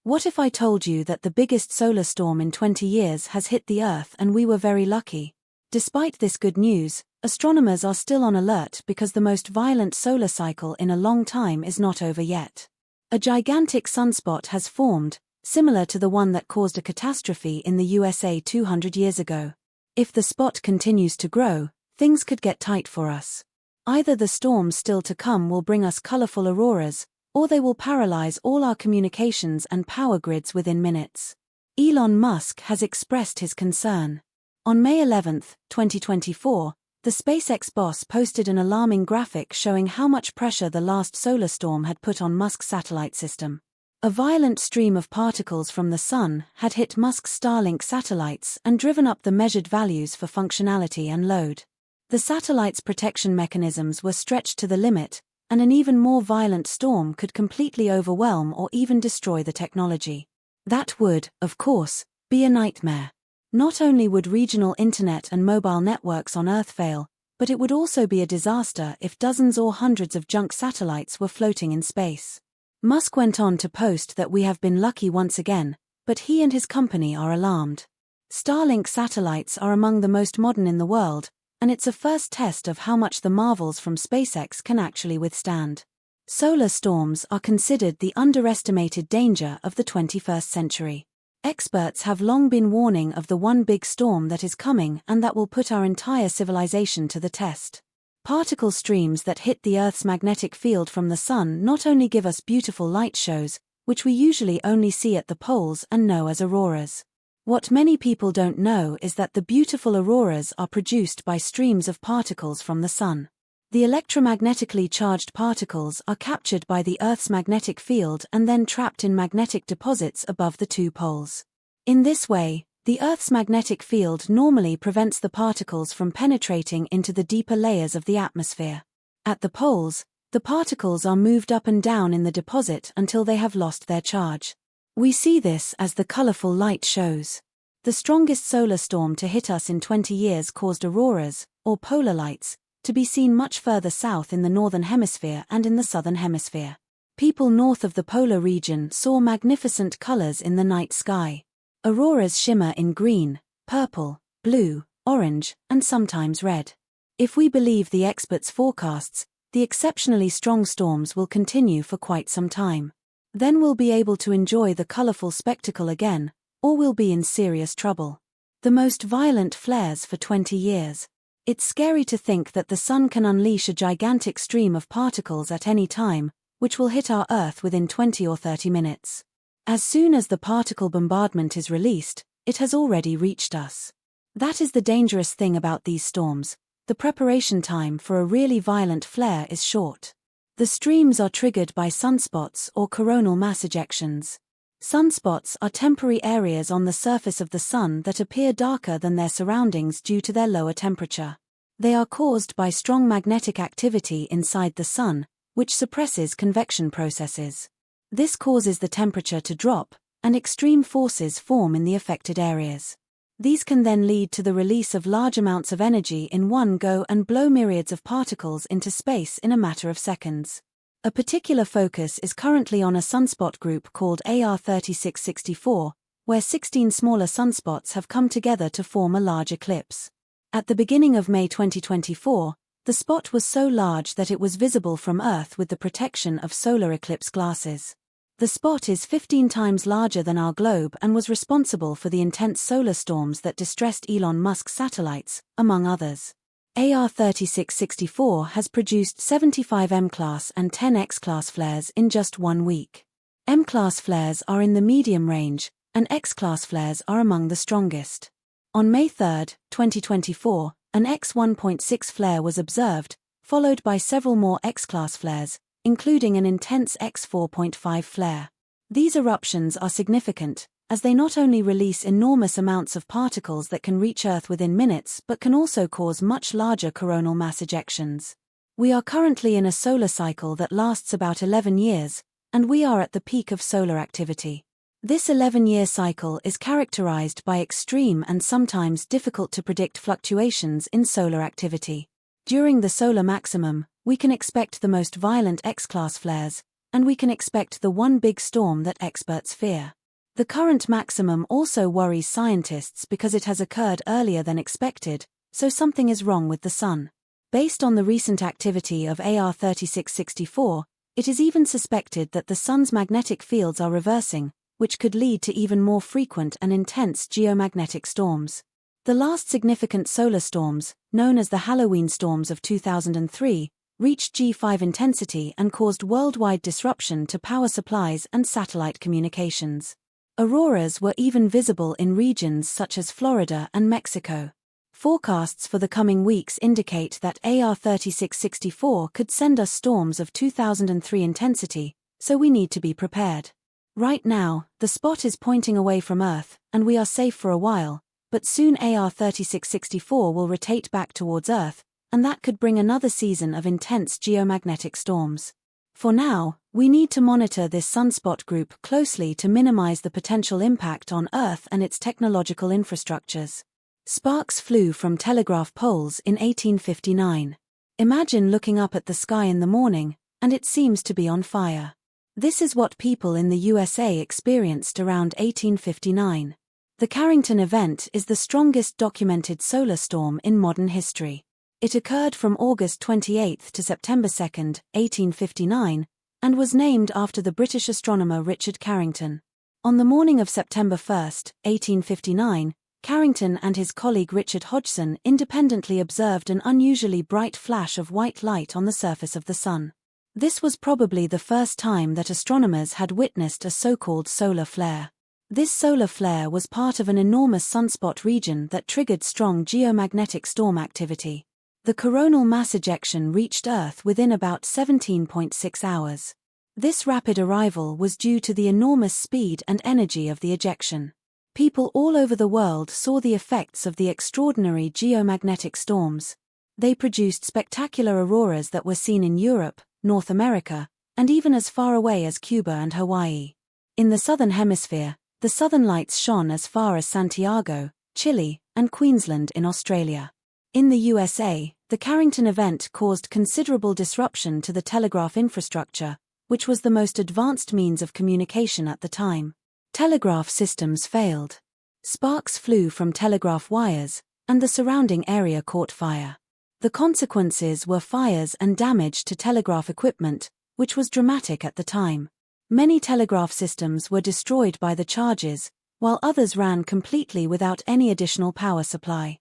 What if I told you that the biggest solar storm in 20 years has hit the Earth and we were very lucky? Despite this good news, astronomers are still on alert because the most violent solar cycle in a long time is not over yet. A gigantic sunspot has formed, similar to the one that caused a catastrophe in the USA 200 years ago. If the spot continues to grow, things could get tight for us. Either the storms still to come will bring us colorful auroras, or they will paralyze all our communications and power grids within minutes. Elon Musk has expressed his concern. On May 11, 2024, the SpaceX boss posted an alarming graphic showing how much pressure the last solar storm had put on Musk's satellite system. A violent stream of particles from the sun had hit Musk's Starlink satellites and driven up the measured values for functionality and load. The satellite's protection mechanisms were stretched to the limit, and an even more violent storm could completely overwhelm or even destroy the technology. That would, of course, be a nightmare. Not only would regional internet and mobile networks on Earth fail, but it would also be a disaster if dozens or hundreds of junk satellites were floating in space. Musk went on to post that we have been lucky once again, but he and his company are alarmed. Starlink satellites are among the most modern in the world, and it's a first test of how much the marvels from SpaceX can actually withstand. Solar storms are considered the underestimated danger of the 21st century. Experts have long been warning of the one big storm that is coming and that will put our entire civilization to the test. Particle streams that hit the Earth's magnetic field from the sun not only give us beautiful light shows, which we usually only see at the poles and know as auroras. What many people don't know is that the beautiful auroras are produced by streams of particles from the sun. The electromagnetically charged particles are captured by the Earth's magnetic field and then trapped in magnetic deposits above the two poles. In this way, the Earth's magnetic field normally prevents the particles from penetrating into the deeper layers of the atmosphere. At the poles, the particles are moved up and down in the deposit until they have lost their charge. We see this as the colorful light shows. The strongest solar storm to hit us in 20 years caused auroras, or polar lights, to be seen much further south in the northern hemisphere and in the southern hemisphere. People north of the polar region saw magnificent colors in the night sky. Auroras shimmer in green, purple, blue, orange, and sometimes red. If we believe the experts' forecasts, the exceptionally strong storms will continue for quite some time. Then we'll be able to enjoy the colorful spectacle again, or we'll be in serious trouble. The most violent flares for 20 years. It's scary to think that the sun can unleash a gigantic stream of particles at any time, which will hit our Earth within 20 or 30 minutes. As soon as the particle bombardment is released, it has already reached us. That is the dangerous thing about these storms. The preparation time for a really violent flare is short. The streams are triggered by sunspots or coronal mass ejections. Sunspots are temporary areas on the surface of the sun that appear darker than their surroundings due to their lower temperature. They are caused by strong magnetic activity inside the sun, which suppresses convection processes. This causes the temperature to drop, and extreme forces form in the affected areas. These can then lead to the release of large amounts of energy in one go and blow myriads of particles into space in a matter of seconds. A particular focus is currently on a sunspot group called AR3664, where 16 smaller sunspots have come together to form a large eclipse. At the beginning of May 2024, the spot was so large that it was visible from Earth with the protection of solar eclipse glasses. The spot is 15 times larger than our globe and was responsible for the intense solar storms that distressed Elon Musk's satellites, among others. AR3664 has produced 75 M-class and 10 X-class flares in just 1 week. M-class flares are in the medium range, and X-class flares are among the strongest. On May 3, 2024, an X1.6 flare was observed, followed by several more X-class flares, including an intense X4.5 flare. These eruptions are significant, as they not only release enormous amounts of particles that can reach Earth within minutes but can also cause much larger coronal mass ejections. We are currently in a solar cycle that lasts about 11 years, and we are at the peak of solar activity. This 11-year cycle is characterized by extreme and sometimes difficult-to-predict fluctuations in solar activity. During the solar maximum, we can expect the most violent X-class flares, and we can expect the one big storm that experts fear. The current maximum also worries scientists because it has occurred earlier than expected, so something is wrong with the Sun. Based on the recent activity of AR 3664, it is even suspected that the Sun's magnetic fields are reversing, which could lead to even more frequent and intense geomagnetic storms. The last significant solar storms, known as the Halloween storms of 2003, reached G5 intensity and caused worldwide disruption to power supplies and satellite communications. Auroras were even visible in regions such as Florida and Mexico. Forecasts for the coming weeks indicate that AR 3664 could send us storms of 2003 intensity, so we need to be prepared. Right now, the spot is pointing away from Earth, and we are safe for a while, but soon AR 3664 will rotate back towards Earth, and that could bring another season of intense geomagnetic storms. For now, we need to monitor this sunspot group closely to minimize the potential impact on Earth and its technological infrastructures. Sparks flew from telegraph poles in 1859. Imagine looking up at the sky in the morning, and it seems to be on fire. This is what people in the USA experienced around 1859. The Carrington event is the strongest documented solar storm in modern history. It occurred from August 28 to September 2, 1859, and was named after the British astronomer Richard Carrington. On the morning of September 1, 1859, Carrington and his colleague Richard Hodgson independently observed an unusually bright flash of white light on the surface of the Sun. This was probably the first time that astronomers had witnessed a so-called solar flare. This solar flare was part of an enormous sunspot region that triggered strong geomagnetic storm activity. The coronal mass ejection reached Earth within about 17.6 hours. This rapid arrival was due to the enormous speed and energy of the ejection. People all over the world saw the effects of the extraordinary geomagnetic storms. They produced spectacular auroras that were seen in Europe, North America, and even as far away as Cuba and Hawaii. In the southern hemisphere, the southern lights shone as far as Santiago, Chile, and Queensland in Australia. In the USA, the Carrington event caused considerable disruption to the telegraph infrastructure, which was the most advanced means of communication at the time. Telegraph systems failed. Sparks flew from telegraph wires, and the surrounding area caught fire. The consequences were fires and damage to telegraph equipment, which was dramatic at the time. Many telegraph systems were destroyed by the charges, while others ran completely without any additional power supply.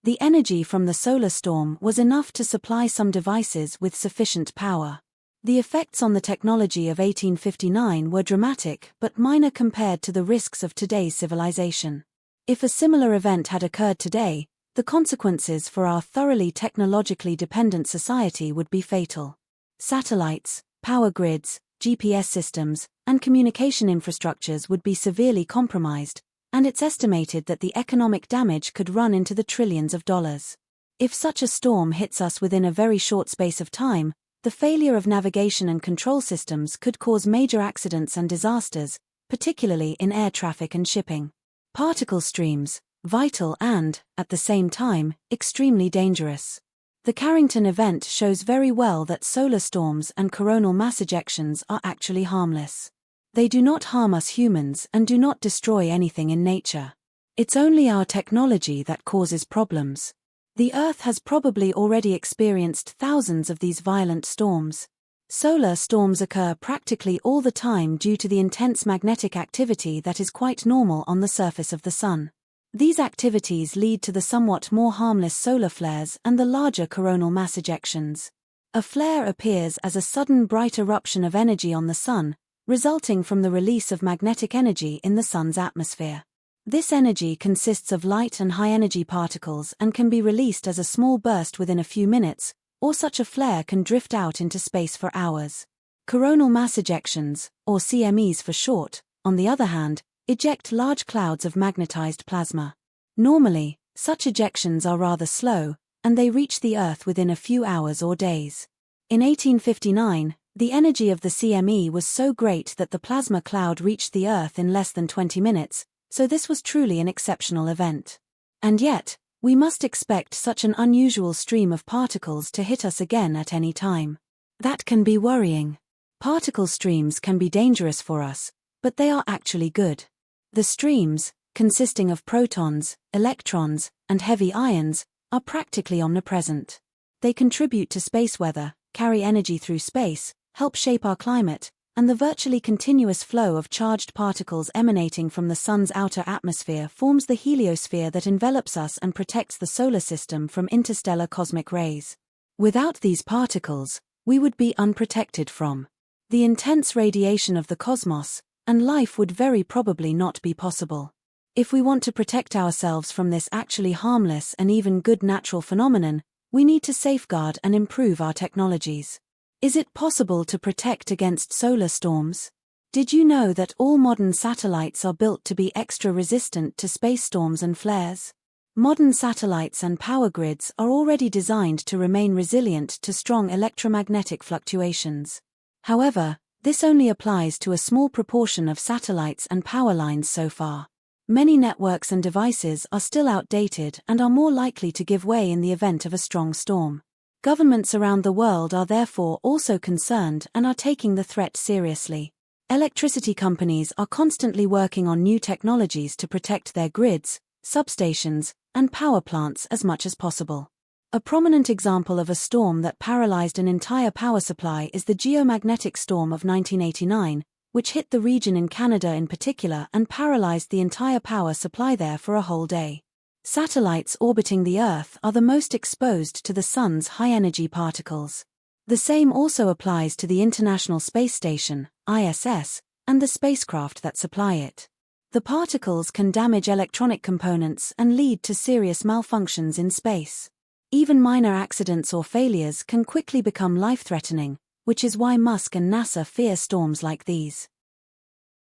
The energy from the solar storm was enough to supply some devices with sufficient power. The effects on the technology of 1859 were dramatic but minor compared to the risks of today's civilization. If a similar event had occurred today, the consequences for our thoroughly technologically dependent society would be fatal. Satellites, power grids, GPS systems, and communication infrastructures would be severely compromised, and it's estimated that the economic damage could run into the trillions of dollars. If such a storm hits us within a very short space of time, the failure of navigation and control systems could cause major accidents and disasters, particularly in air traffic and shipping. Particle streams, vital and, at the same time, extremely dangerous. The Carrington event shows very well that solar storms and coronal mass ejections are actually harmless. They do not harm us humans and do not destroy anything in nature. It's only our technology that causes problems. The Earth has probably already experienced thousands of these violent storms. Solar storms occur practically all the time due to the intense magnetic activity that is quite normal on the surface of the Sun. These activities lead to the somewhat more harmless solar flares and the larger coronal mass ejections. A flare appears as a sudden bright eruption of energy on the Sun, resulting from the release of magnetic energy in the Sun's atmosphere. This energy consists of light and high-energy particles and can be released as a small burst within a few minutes, or such a flare can drift out into space for hours. Coronal mass ejections, or CMEs for short, on the other hand, eject large clouds of magnetized plasma. Normally, such ejections are rather slow, and they reach the Earth within a few hours or days. In 1859, the energy of the CME was so great that the plasma cloud reached the Earth in less than 20 minutes, so this was truly an exceptional event. And yet, We must expect such an unusual stream of particles to hit us again at any time. That can be worrying. Particle streams can be dangerous for us, but they are actually good. The streams, consisting of protons, electrons, and heavy ions, are practically omnipresent. They contribute to space weather, carry energy through space, help shape our climate, and the virtually continuous flow of charged particles emanating from the Sun's outer atmosphere forms the heliosphere that envelops us and protects the solar system from interstellar cosmic rays. Without these particles, we would be unprotected from the intense radiation of the cosmos, and life would very probably not be possible. If we want to protect ourselves from this actually harmless and even good natural phenomenon, we need to safeguard and improve our technologies. Is it possible to protect against solar storms? Did you know that all modern satellites are built to be extra resistant to space storms and flares? Modern satellites and power grids are already designed to remain resilient to strong electromagnetic fluctuations. However, this only applies to a small proportion of satellites and power lines so far. Many networks and devices are still outdated and are more likely to give way in the event of a strong storm. Governments around the world are therefore also concerned and are taking the threat seriously. Electricity companies are constantly working on new technologies to protect their grids, substations, and power plants as much as possible. A prominent example of a storm that paralyzed an entire power supply is the geomagnetic storm of 1989, which hit the region in Canada in particular and paralyzed the entire power supply there for a whole day. Satellites orbiting the Earth are the most exposed to the Sun's high-energy particles. The same also applies to the International Space Station, ISS, and the spacecraft that supply it. The particles can damage electronic components and lead to serious malfunctions in space. Even minor accidents or failures can quickly become life-threatening, which is why Musk and NASA fear storms like these.